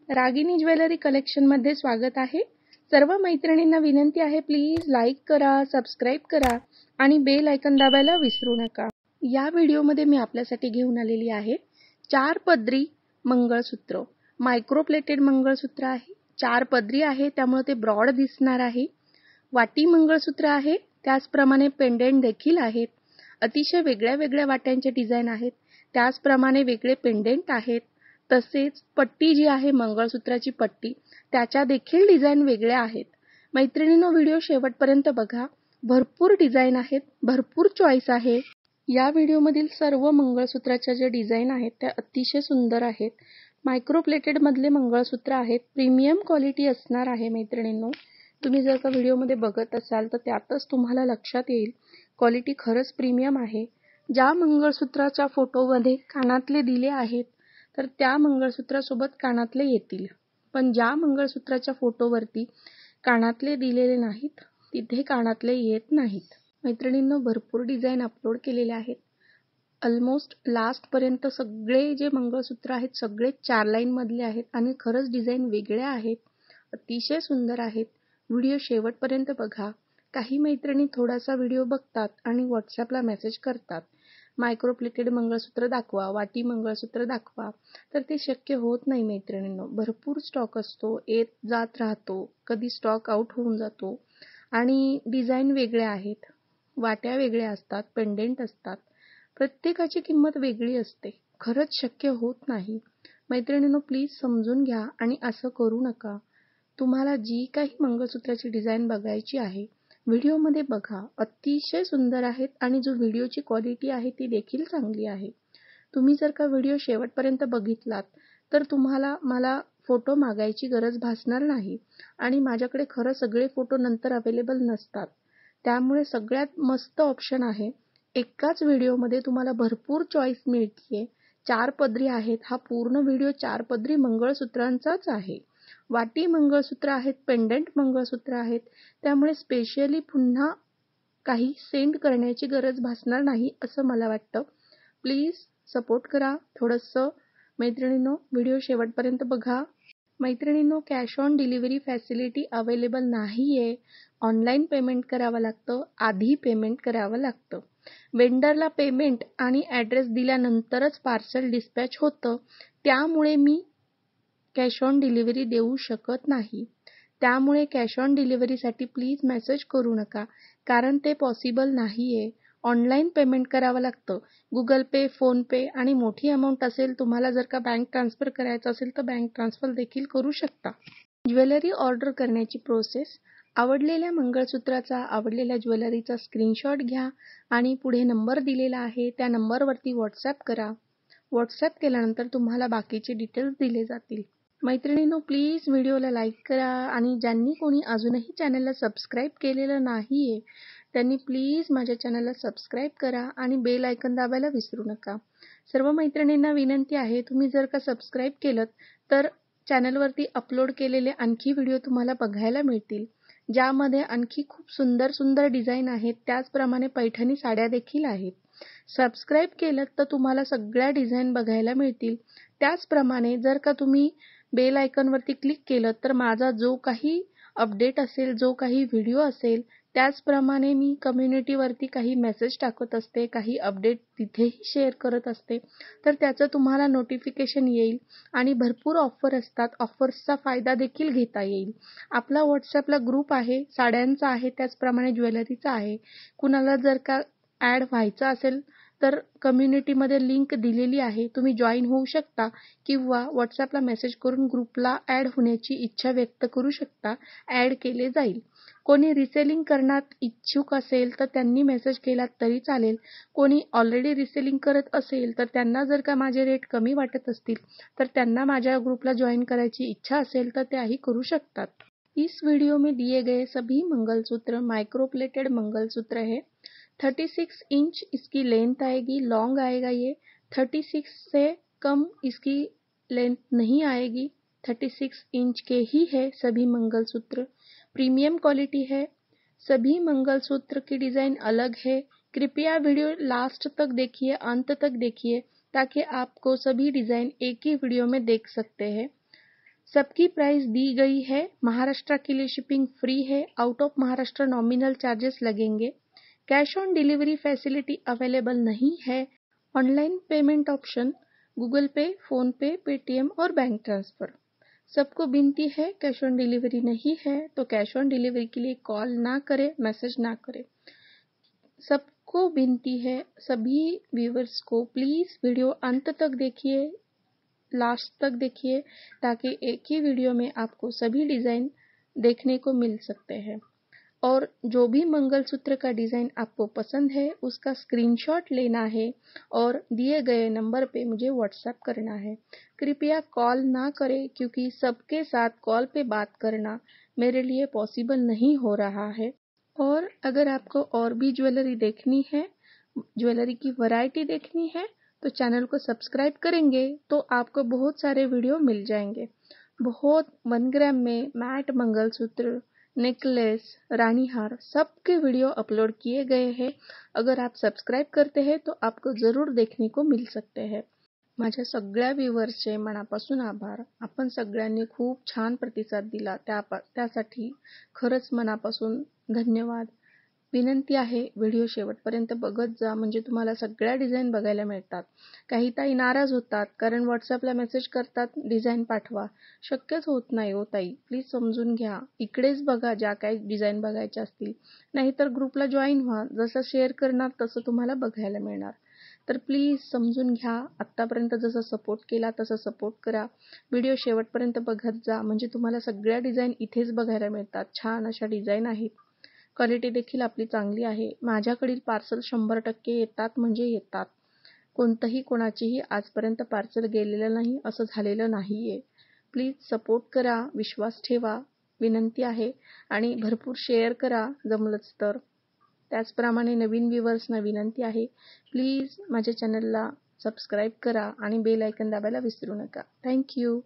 Ragini jewellery कलेक्शनमध्ये स्वागत आहे. सर्व मैत्रिणींना विनंती आहे, प्लीज लाईक करा, सबस्क्राईब करा आणि बेल आयकॉन दाबायला विसरू नका. या व्हिडिओमध्ये मी आपल्यासाठी घेऊन आलेली आहे 4 पदरी मंगळसूत्र. मायक्रो प्लेटेड मंगळसूत्र आहे. 4 पदरी आहे, त्यामुळे ते ब्रॉड दिसणार आहे. वाटी मंगळसूत्र आहे, त्याचप्रमाणे पेंडेंट देखील आहेत. अतिशय वेगळ्या वेगळ्या वाट्यांचे डिझाइन आहेत. त्याचप्रमाणे वेगळे पेंडेंट आहेत. तसेच पट्टी जी आहे मंगळसूत्राची पट्टी, त्याच्या देखील डिझाइन वेगळ्या आहेत. मैत्रिणींनो, व्हिडिओ शेवटपर्यंत बघा. भरपूर डिझाइन आहेत, भरपूर चॉईस आहे. या व्हिडिओमधील सर्व मंगळसूत्राच्या ज्या डिझाइन आहेत त्या अतिशय सुंदर आहेत. मायक्रो प्लेटेड मधले मंगळसूत्र आहेत. प्रीमियम क्वालिटी असणार आहे. मैत्रिणींनो, तुम्ही जर का व्हिडिओमध्ये बघत असाल तर त्यातच तुम्हाला लक्षात येईल क्वालिटी खरंच प्रीमियम आहे. ज्या मंगळसूत्राच्या फोटोमध्ये कानातले दिले आहेत तर त्या मंगळसूत्रासोबत कानातले येतील, पण ज्या मंगळसूत्राच्या फोटोवरती कानातले दिलेले नाहीत तिथे कानातले येत नाहीत. मैत्रिणींनो, भरपूर डिझाइन अपलोड केलेले आहेत. ऑलमोस्ट लास्टपर्यंत सगळे जे मंगळसूत्र आहेत सगळे 4 लाईन मधले आहेत आणि खरंच डिझाइन वेगळ्या आहेत, अतिशय सुंदर आहेत. व्हिडिओ शेवटपर्यंत बघा. काही मैत्रिणी थोडासा व्हिडिओ बघतात आणि व्हॉट्सॲपला मेसेज करतात, मायक्रो प्लेटेड मंगळसूत्र दाखवा, वाटी मंगळसूत्र दाखवा. तर ते शक्य होत नाही मैत्रिणींनो. भरपूर स्टॉक असतो, येत जात राहतो, कधी स्टॉक आउट होऊन जातो आणि डिझाइन वेगळ्या आहेत, वाट्या वेगळ्या असतात, पेंडेंट असतात. प्रत्येकाची किंमत वेगळी असते. खरंच शक्य होत नाही. मैत्रिणींनो, प्लीज समजून घ्या आणि असं करू नका. तुम्हाला जी काही मंगळसूत्राची डिझाइन बघायची आहे व्हिडिओमध्ये बघा. अतिशय सुंदर आहेत आणि जो व्हिडिओची क्वालिटी आहे ती देखील चांगली आहे. तुम्ही जर का व्हिडिओ शेवटपर्यंत बघितलात तर तुम्हाला मला फोटो मागायची गरज भासणार नाही आणि माझ्याकडे खरं सगळे फोटो नंतर अवेलेबल नसतात. त्यामुळे सगळ्यात मस्त ऑप्शन आहे, एकाच व्हिडिओमध्ये तुम्हाला भरपूर चॉईस मिळतीये. 4 पदरी आहेत. हा पूर्ण व्हिडिओ 4 पदरी मंगळसूत्रांचाच आहे. वाटी मंगळसूत्र आहेत, पेंडेंट मंगळसूत्र आहेत. त्यामुळे स्पेशली पुन्हा काही सेंड करण्याची गरज भासणार नाही असं मला वाटतं. प्लीज सपोर्ट करा थोडंसं. मैत्रिणींनो, व्हिडिओ शेवटपर्यंत बघा. मैत्रिणींनो, cash on delivery facility available नाहीये. ऑनलाईन पेमेंट करावं लागतं, आधी पेमेंट करावं लागतं. वेंडरला पेमेंट आणि ॲड्रेस दिल्यानंतरच पार्सल डिस्पॅच होतं. त्यामुळे मी कॅश ऑन डिलिव्हरी देऊ शकत नाही. त्यामुळे कॅश ऑन डिलिव्हरीसाठी प्लीज मेसेज करू नका, कारण ते पॉसिबल नाहीये. ऑनलाईन पेमेंट करावं लागतं. गुगल पे, फोन पे आणि मोठी अमाऊंट असेल, तुम्हाला जर का बँक ट्रान्सफर करायचं असेल तर बँक ट्रान्सफर देखील करू शकता. ज्वेलरी ऑर्डर करण्याची प्रोसेस: आवडलेल्या मंगळसूत्राचा, आवडलेल्या ज्वेलरीचा स्क्रीनशॉट घ्या आणि पुढे नंबर दिलेला आहे त्या नंबरवरती व्हॉट्सॲप करा. व्हॉट्सॲप केल्यानंतर तुम्हाला बाकीचे डिटेल्स दिले जातील. मैत्रिणींनो, प्लीज व्हिडिओला लाईक करा आणि ज्यांनी कोणी अजूनही चॅनलला सबस्क्राईब केलेलं नाहीये त्यांनी प्लीज माझ्या चॅनलला सबस्क्राईब करा आणि बेल आयकॉन दाबायला विसरू नका. सर्व मैत्रिणींना विनंती आहे, तुम्ही जर का सबस्क्राईब केलं तर चॅनलवरती अपलोड केलेले आणखी व्हिडिओ तुम्हाला बघायला मिळतील, ज्यामध्ये आणखी खूप सुंदर सुंदर डिझाइन आहेत. त्याचप्रमाणे पैठणी साड्या देखील आहेत. सबस्क्राईब केलं तर तुम्हाला सगळ्या डिझाइन बघायला मिळतील. त्याचप्रमाणे जर का तुम्ही बेल आयकॉनवरती क्लिक केलं तर माझा जो काही अपडेट असेल, जो काही व्हिडिओ असेल, त्याचप्रमाणे मी कम्युनिटीवरती काही मेसेज टाकत असते, काही अपडेट तिथेही शेअर करत असते, तर त्याचं तुम्हाला नोटिफिकेशन येईल आणि भरपूर ऑफर असतात. ऑफर्सचा फायदा देखील घेता येईल. आपला व्हॉट्सॲपला ग्रुप आहे, साड्यांचा आहे, त्याचप्रमाणे ज्वेलरीचा आहे. कुणाला जर का ॲड व्हायचं असेल तर कम्युनिटीमध्ये लिंक दिलेली आहे, तुम्ही जॉईन होऊ शकता किंवा व्हॉट्सॲपला मेसेज करून ग्रुपला ॲड होण्याची इच्छा व्यक्त करू शकता. ॲड केले जाईल. कोणी रिसेलिंग करण्यात इच्छुक असेल तर त्यांनी मेसेज केला तरी चालेल. कोणी ऑलरेडी रिसेलिंग करत असेल तर त्यांना जर का माझे रेट कमी वाटत असतील तर त्यांना माझ्या ग्रुपला जॉईन करायची इच्छा असेल तर त्याही करू शकतात. इस वीडियो में दिए गए सभी मंगलसूत्र माइक्रो प्लेटेड मंगलसूत्र है। 36 इंच इसकी लेंथ आएगी, लॉन्ग आएगा ये। 36 से कम इसकी लेंथ नहीं आएगी। 36 इंच के ही है सभी मंगलसूत्र। प्रीमियम क्वालिटी है। सभी मंगलसूत्र की डिज़ाइन अलग है। कृपया वीडियो लास्ट तक देखिए, अंत तक देखिए, ताकि आपको सभी डिज़ाइन एक ही वीडियो में देख सकते हैं। सबकी प्राइस दी गई है। महाराष्ट्र के लिए शिपिंग फ्री है। Out of Maharashtra nominal charges लगेंगे। Cash on delivery facility available नहीं है। Online payment option Google Pay, PhonePe, Paytm और बैंक ट्रांसफर। सबको विनती है, कैश ऑन डिलीवरी नहीं है तो कैश ऑन डिलीवरी के लिए कॉल ना करें, मैसेज ना करें। सबको विनती है, सभी व्यूअर्स को प्लीज वीडियो अंत तक देखिए, लास्ट तक देखिए, ताकि एक ही वीडियो में आपको सभी डिजाइन देखने को मिल सकते हैं। और जो भी मंगलसूत्र का डिजाइन आपको पसंद है उसका स्क्रीनशॉट लेना है और दिए गए नंबर पे मुझे व्हाट्सएप करना है। कृपया कॉल ना करें क्योंकि सबके साथ कॉल पे बात करना मेरे लिए पॉसिबल नहीं हो रहा है। और अगर आपको और भी ज्वेलरी देखनी है, ज्वेलरी की वैरायटी देखनी है, तो चैनल को सब्सक्राइब करेंगे तो आपको बहुत सारे वीडियो मिल जाएंगे। बहुत 1 ग्राम में मैट मंगलसूत्र, नेकलेस, रानी हार सबके वीडियो अपलोड किए गए हैं। अगर आप सब्सक्राइब करते हैं तो आपको जरूर देखने को मिल सकते हैं। माझ्या सगळ्या व्ह्यूअर्सचे मनापासून आभार। आपण सगळ्यांनी खूप छान प्रतिसाद दिला, त्यासाठी खरंच मनापासून धन्यवाद। विनंती आहे, व्हिडिओ शेवटपर्यंत बघत जा, म्हणजे तुम्हाला सगळ्या डिझाईन बघायला मिळतात। काही ताई नाराज होतात कारण व्हॉट्सअपला मेसेज करतात डिझाईन पाठवा, शक्यच होत नाही हो ताई, प्लीज समजून घ्या। इकडेच बघा ज्या काही डिझाईन बघायच्या असतील, नाहीतर ग्रुपला जॉईन व्हा, जसं शेअर करणार तसं तुम्हाला बघायला मिळणार। तर प्लीज समजून घ्या, आत्तापर्यंत जसं सपोर्ट केला तसं सपोर्ट करा। व्हिडिओ शेवटपर्यंत बघत जा, म्हणजे तुम्हाला सगळ्या डिझाईन इथेच बघायला मिळतात। छान अशा डिझाईन आहेत। क्वालिटी देखील आपली चांगली आहे। माझ्याकडील पार्सल 100% येतात म्हणजे येतात। कोणतंही कोणाचीही आजपर्यंत पार्सल गेलेलं नाही, असं झालेलं नाहीये। प्लीज सपोर्ट करा, विश्वास ठेवा, विनंती आहे। आणि भरपूर शेअर करा जमलंच तर। त्याचप्रमाणे नवीन व्ह्यूअर्सना विनंती आहे, प्लीज माझ्या चॅनलला सबस्क्राईब करा आणि बेल आयकॉन दाबायला विसरू नका। Thank you.